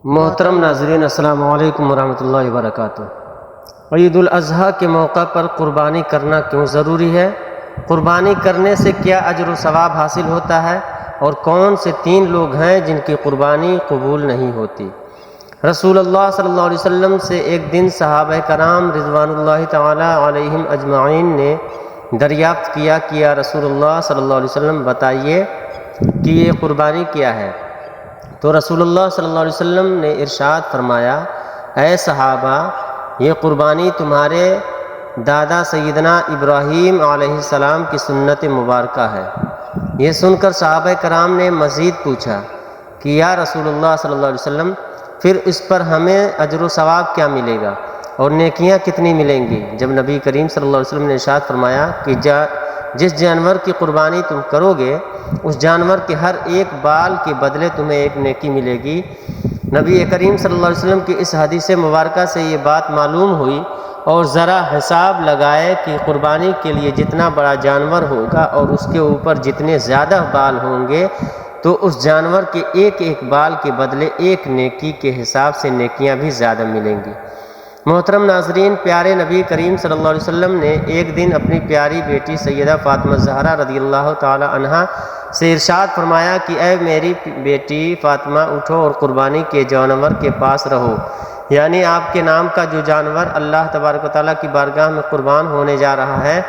محترم ناظرین، السلام علیکم ورحمۃ اللہ وبرکاتہ۔ عید الاضحیٰ کے موقع پر قربانی کرنا کیوں ضروری ہے؟ قربانی کرنے سے کیا اجر و ثواب حاصل ہوتا ہے؟ اور کون سے 3 لوگ ہیں جن کی قربانی قبول نہیں ہوتی؟ رسول اللہ صلی اللہ علیہ وسلم سے ایک دن صحابہ کرام رضوان اللہ تعالی علیہم اجمعین نے دریافت کیا کہ یا رسول اللہ صلی اللہ علیہ وسلم بتائیے کہ یہ قربانی کیا ہے؟ تو رسول اللہ صلی اللہ علیہ وسلم نے ارشاد فرمایا، اے صحابہ، یہ قربانی تمہارے دادا سیدنا ابراہیم علیہ السلام کی سنت مبارکہ ہے۔ یہ سن کر صحابہ کرام نے مزید پوچھا کہ یا رسول اللہ صلی اللہ علیہ وسلم، پھر اس پر ہمیں اجر و ثواب کیا ملے گا اور نیکیاں کتنی ملیں گی؟ جب نبی کریم صلی اللہ علیہ وسلم نے ارشاد فرمایا کہ جس جانور کی قربانی تم کرو گے اس جانور کے ہر ایک بال کے بدلے تمہیں ایک نیکی ملے گی، نبی کریم صلی اللہ علیہ وسلم کی اس حدیث مبارکہ سے یہ بات معلوم ہوئی اور ذرا حساب لگائے کہ قربانی کے لیے جتنا بڑا جانور ہوگا اور اس کے اوپر جتنے زیادہ بال ہوں گے تو اس جانور کے ایک ایک بال کے بدلے ایک نیکی کے حساب سے نیکیاں بھی زیادہ ملیں گی۔ محترم ناظرین، پیارے نبی کریم صلی اللہ علیہ وسلم نے ایک دن اپنی پیاری بیٹی سیدہ فاطمہ زہرا رضی اللہ تعالی عنہا سے ارشاد فرمایا کہ اے میری بیٹی فاطمہ، اٹھو اور قربانی کے جانور کے پاس رہو، یعنی آپ کے نام کا جو جانور اللہ تبارک و تعالیٰ کی بارگاہ میں قربان ہونے جا رہا ہے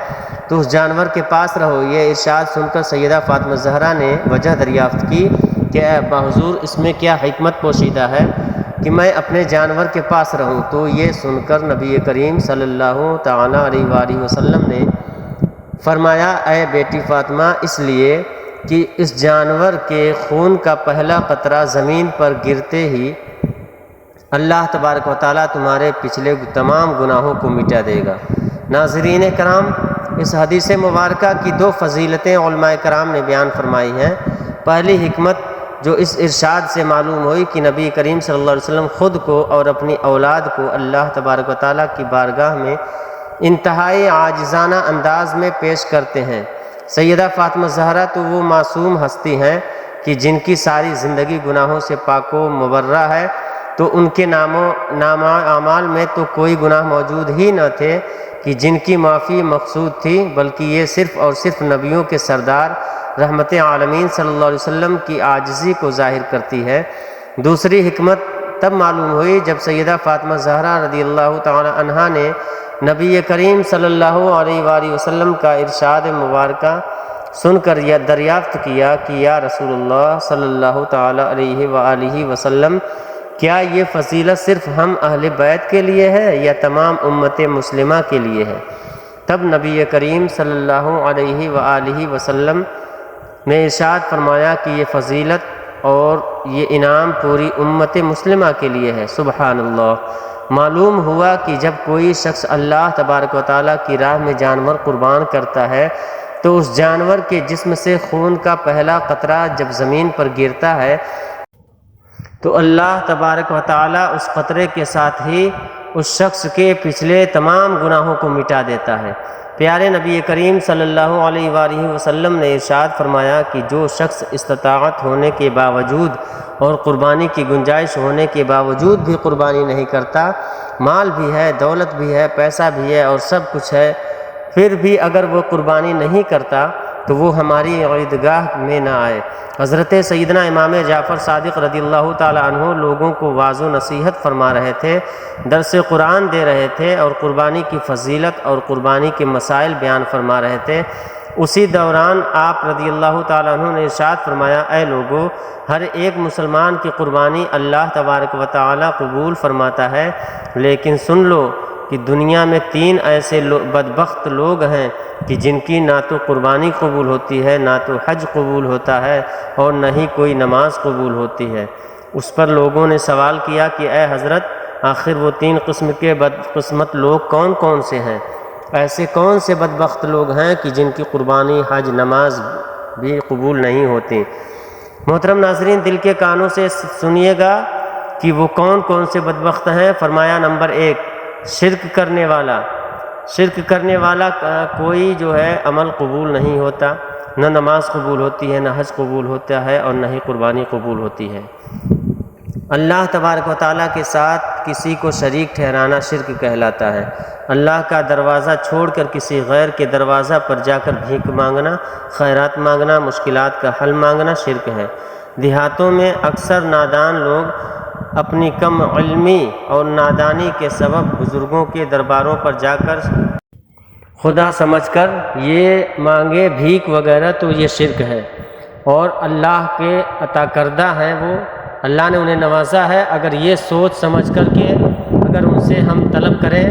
تو اس جانور کے پاس رہو۔ یہ ارشاد سن کر سیدہ فاطمہ زہرا نے وجہ دریافت کی کہ اے حضور، اس میں کیا حکمت پوشیدہ ہے کہ میں اپنے جانور کے پاس رہوں؟ تو یہ سن کر نبی کریم صلی اللہ تعالیٰ علیہ وآلہ وسلم نے فرمایا، اے بیٹی فاطمہ، اس لیے کہ اس جانور کے خون کا پہلا قطرہ زمین پر گرتے ہی اللہ تبارک و تعالیٰ تمہارے پچھلے تمام گناہوں کو مٹا دے گا۔ ناظرین کرام، اس حدیث مبارکہ کی 2 فضیلتیں علماء کرام نے بیان فرمائی ہیں۔ پہلی حکمت جو اس ارشاد سے معلوم ہوئی کہ نبی کریم صلی اللہ علیہ وسلم خود کو اور اپنی اولاد کو اللہ تبارک و تعالیٰ کی بارگاہ میں انتہائی عاجزانہ انداز میں پیش کرتے ہیں۔ سیدہ فاطمہ زہرا تو وہ معصوم ہستی ہیں کہ جن کی ساری زندگی گناہوں سے پاک و مبرہ ہے، تو ان کے نام اعمال میں تو کوئی گناہ موجود ہی نہ تھے کہ جن کی معافی مقصود تھی، بلکہ یہ صرف اور صرف نبیوں کے سردار رحمت عالمین صلی اللہ علیہ وسلم کی عاجزی کو ظاہر کرتی ہے۔ دوسری حکمت تب معلوم ہوئی جب سیدہ فاطمہ زہرا رضی اللہ تعالی عنہا نے نبی کریم صلی اللہ علیہ وآلہ وسلم کا ارشاد مبارکہ سن کر یہ دریافت کیا کہ یا رسول اللہ صلی اللہ تعالی علیہ وآلہ وسلم، کیا یہ فضیلت صرف ہم اہل بیت کے لیے ہے یا تمام امت مسلمہ کے لیے ہے؟ تب نبی کریم صلی اللہ علیہ وآلہ وسلم نے ارشاد فرمایا کہ یہ فضیلت اور یہ انعام پوری امت مسلمہ کے لیے ہے۔ سبحان اللہ! معلوم ہوا کہ جب کوئی شخص اللہ تبارک و تعالیٰ کی راہ میں جانور قربان کرتا ہے تو اس جانور کے جسم سے خون کا پہلا قطرہ جب زمین پر گرتا ہے تو اللہ تبارک و تعالیٰ اس قطرے کے ساتھ ہی اس شخص کے پچھلے تمام گناہوں کو مٹا دیتا ہے۔ پیارے نبی کریم صلی اللہ علیہ وآلہ وسلم نے ارشاد فرمایا کہ جو شخص استطاعت ہونے کے باوجود اور قربانی کی گنجائش ہونے کے باوجود بھی قربانی نہیں کرتا، مال بھی ہے، دولت بھی ہے، پیسہ بھی ہے اور سب کچھ ہے، پھر بھی اگر وہ قربانی نہیں کرتا تو وہ ہماری عیدگاہ میں نہ آئے۔ حضرت سیدنا امام جعفر صادق رضی اللہ تعالی عنہ لوگوں کو واعظ و نصیحت فرما رہے تھے، درس قرآن دے رہے تھے اور قربانی کی فضیلت اور قربانی کے مسائل بیان فرما رہے تھے۔ اسی دوران آپ رضی اللہ تعالی عنہ نے ارشاد فرمایا، اے لوگو، ہر ایک مسلمان کی قربانی اللہ تبارک و تعالی قبول فرماتا ہے، لیکن سن لو کہ دنیا میں 3 ایسے بدبخت لوگ ہیں کہ جن کی نہ تو قربانی قبول ہوتی ہے، نہ تو حج قبول ہوتا ہے اور نہ ہی کوئی نماز قبول ہوتی ہے۔ اس پر لوگوں نے سوال کیا کہ اے حضرت، آخر وہ 3 قسم کے بدقسمت لوگ کون کون سے ہیں؟ ایسے کون سے بدبخت لوگ ہیں کہ جن کی قربانی، حج، نماز بھی قبول نہیں ہوتی؟ محترم ناظرین، دل کے کانوں سے سنیے گا کہ وہ کون کون سے بدبخت ہیں۔ فرمایا، نمبر 1، شرک کرنے والا۔ شرک کرنے والا کوئی جو ہے عمل قبول نہیں ہوتا، نہ نماز قبول ہوتی ہے، نہ حج قبول ہوتا ہے اور نہ ہی قربانی قبول ہوتی ہے۔ اللہ تبارک و تعالیٰ کے ساتھ کسی کو شریک ٹھہرانا شرک کہلاتا ہے۔ اللہ کا دروازہ چھوڑ کر کسی غیر کے دروازہ پر جا کر بھیک مانگنا، خیرات مانگنا، مشکلات کا حل مانگنا شرک ہے۔ دیہاتوں میں اکثر نادان لوگ اپنی کم علمی اور نادانی کے سبب بزرگوں کے درباروں پر جا کر خدا سمجھ کر یہ مانگے بھیک وغیرہ، تو یہ شرک ہے، اور اللہ کے عطا کردہ ہیں، وہ اللہ نے انہیں نوازا ہے، اگر یہ سوچ سمجھ کر کے اگر ان سے ہم طلب کریں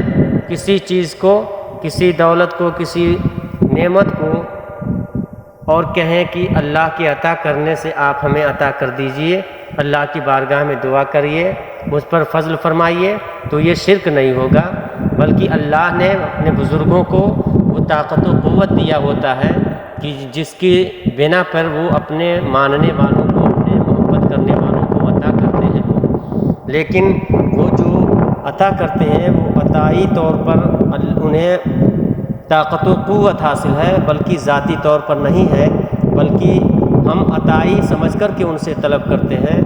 کسی چیز کو، کسی دولت کو، کسی نعمت کو، اور کہیں کہ اللہ کے عطا کرنے سے آپ ہمیں عطا کر دیجئے، اللہ کی بارگاہ میں دعا کریے، مجھ پر فضل فرمائیے، تو یہ شرک نہیں ہوگا، بلکہ اللہ نے اپنے بزرگوں کو وہ طاقت و قوت دیا ہوتا ہے کہ جس کی بنا پر وہ اپنے ماننے والوں کو، اپنے محبت کرنے والوں کو عطا کرتے ہیں۔ لیکن وہ جو عطا کرتے ہیں وہ عطائی طور پر انہیں طاقت و قوت حاصل ہے، بلکہ ذاتی طور پر نہیں ہے، بلکہ ہم عطائی سمجھ کر کے ان سے طلب کرتے ہیں۔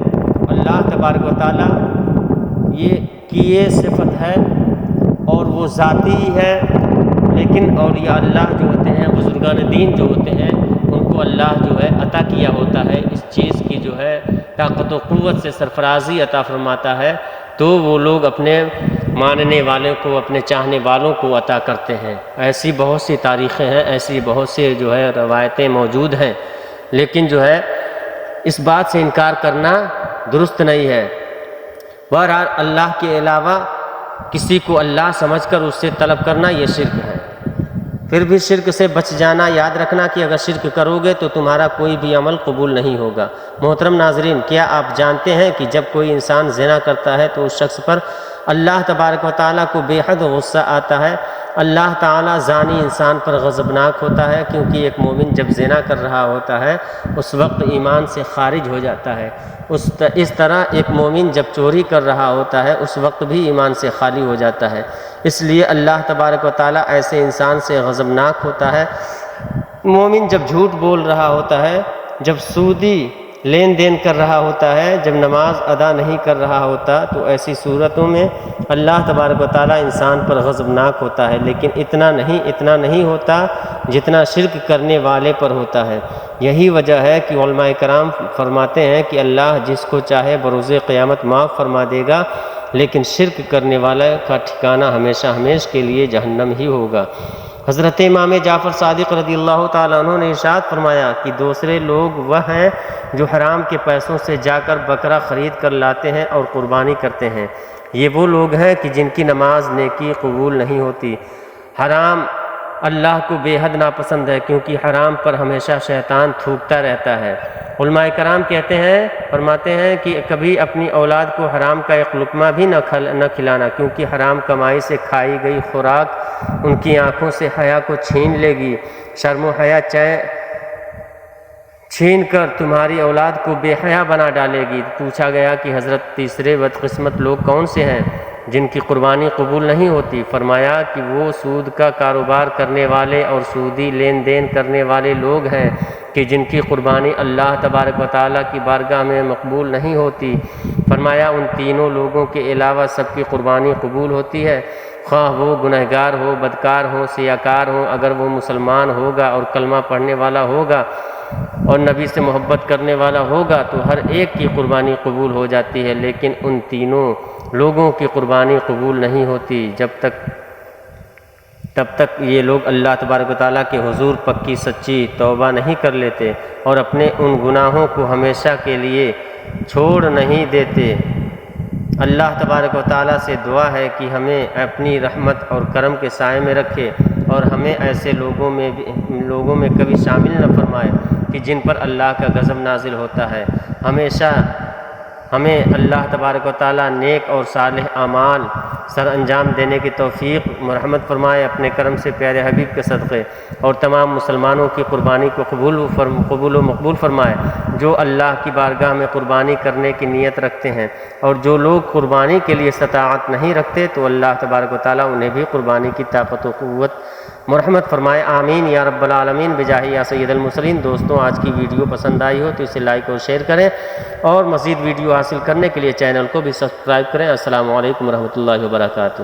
اللہ تبارک و تعالیٰ یہ صفت ہے اور وہ ذاتی ہے، لیکن اولیاء اللہ جو ہوتے ہیں، بزرگان دین جو ہوتے ہیں، ان کو اللہ جو ہے عطا کیا ہوتا ہے اس چیز کی جو ہے طاقت و قوت سے سرفرازی عطا فرماتا ہے، تو وہ لوگ اپنے ماننے والوں کو، اپنے چاہنے والوں کو عطا کرتے ہیں۔ ایسی بہت سی تاریخیں ہیں، ایسی بہت سے جو ہے روایتیں موجود ہیں، لیکن جو ہے اس بات سے انکار کرنا درست نہیں ہے۔ بہرحال اللہ کے علاوہ کسی کو اللہ سمجھ کر اس سے طلب کرنا یہ شرک ہے۔ پھر بھی شرک سے بچ جانا، یاد رکھنا کہ اگر شرک کرو گے تو تمہارا کوئی بھی عمل قبول نہیں ہوگا۔ محترم ناظرین، کیا آپ جانتے ہیں کہ جب کوئی انسان زنا کرتا ہے تو اس شخص پر اللہ تبارک و تعالیٰ کو بے حد غصہ آتا ہے؟ اللہ تعالیٰ زانی انسان پر غضبناک ہوتا ہے، کیونکہ ایک مومن جب زنا کر رہا ہوتا ہے اس وقت ایمان سے خارج ہو جاتا ہے۔ اس طرح ایک مومن جب چوری کر رہا ہوتا ہے اس وقت بھی ایمان سے خالی ہو جاتا ہے۔ اس لیے اللہ تبارک و تعالیٰ ایسے انسان سے غضبناک ہوتا ہے۔ مومن جب جھوٹ بول رہا ہوتا ہے، جب سودی لین دین کر رہا ہوتا ہے، جب نماز ادا نہیں کر رہا ہوتا، تو ایسی صورتوں میں اللہ تبارک و تعالیٰ انسان پر غضبناک ہوتا ہے، لیکن اتنا نہیں ہوتا جتنا شرک کرنے والے پر ہوتا ہے۔ یہی وجہ ہے کہ علماء کرام فرماتے ہیں کہ اللہ جس کو چاہے بروز قیامت معاف فرما دے گا، لیکن شرک کرنے والا کا ٹھکانہ ہمیشہ کے لیے جہنم ہی ہوگا۔ حضرت امام جعفر صادق رضی اللہ تعالیٰ عنہ نے ارشاد فرمایا کہ دوسرے لوگ وہ ہیں جو حرام کے پیسوں سے جا کر بکرا خرید کر لاتے ہیں اور قربانی کرتے ہیں۔ یہ وہ لوگ ہیں کہ جن کی نماز نیکی قبول نہیں ہوتی۔ حرام اللہ کو بے حد ناپسند ہے، کیونکہ حرام پر ہمیشہ شیطان تھوکتا رہتا ہے۔ علماء کرام فرماتے ہیں کہ کبھی اپنی اولاد کو حرام کا ایک لقمہ بھی نہ کھلانا، کیونکہ حرام کمائی سے کھائی گئی خوراک ان کی آنکھوں سے حیا کو چھین لے گی، شرم و حیا چھین کر تمہاری اولاد کو بے حیا بنا ڈالے گی۔ پوچھا گیا کہ حضرت تیسرے بدقسمت لوگ کون سے ہیں جن کی قربانی قبول نہیں ہوتی؟ فرمایا کہ وہ سود کا کاروبار کرنے والے اور سودی لین دین کرنے والے لوگ ہیں کہ جن کی قربانی اللہ تبارک و تعالیٰ کی بارگاہ میں مقبول نہیں ہوتی۔ فرمایا ان تینوں لوگوں کے علاوہ سب کی قربانی قبول ہوتی ہے، خواہ وہ گنہگار ہو، بدکار ہو، سیاکار ہو۔ اگر وہ مسلمان ہوگا اور کلمہ پڑھنے والا ہوگا اور نبی سے محبت کرنے والا ہوگا تو ہر ایک کی قربانی قبول ہو جاتی ہے، لیکن ان تینوں لوگوں کی قربانی قبول نہیں ہوتی تب تک یہ لوگ اللہ تبارک و تعالیٰ کے حضور پکی سچی توبہ نہیں کر لیتے اور اپنے ان گناہوں کو ہمیشہ کے لیے چھوڑ نہیں دیتے۔ اللہ تبارک و تعالیٰ سے دعا ہے کہ ہمیں اپنی رحمت اور کرم کے سائے میں رکھے اور ہمیں ایسے لوگوں میں کبھی شامل نہ فرمائے کہ جن پر اللہ کا غضب نازل ہوتا ہے۔ ہمیشہ ہمیں اللہ تبارک و تعالیٰ نیک اور صالح اعمال سر انجام دینے کی توفیق مرحمت فرمائے اپنے کرم سے پیارے حبیب کے صدقے، اور تمام مسلمانوں کی قربانی کو قبول و مقبول فرمائے جو اللہ کی بارگاہ میں قربانی کرنے کی نیت رکھتے ہیں، اور جو لوگ قربانی کے لیے استطاعت نہیں رکھتے تو اللہ تبارک و تعالیٰ انہیں بھی قربانی کی طاقت و قوت مرحمت فرمائے۔ آمین یا رب العالمین بجاہ یا سید المرسلین۔ دوستوں، آج کی ویڈیو پسند آئی ہو تو اسے لائک اور شیئر کریں، اور مزید ویڈیو حاصل کرنے کے لیے چینل کو بھی سبسکرائب کریں۔ السلام علیکم ورحمۃ اللہ وبرکاتہ۔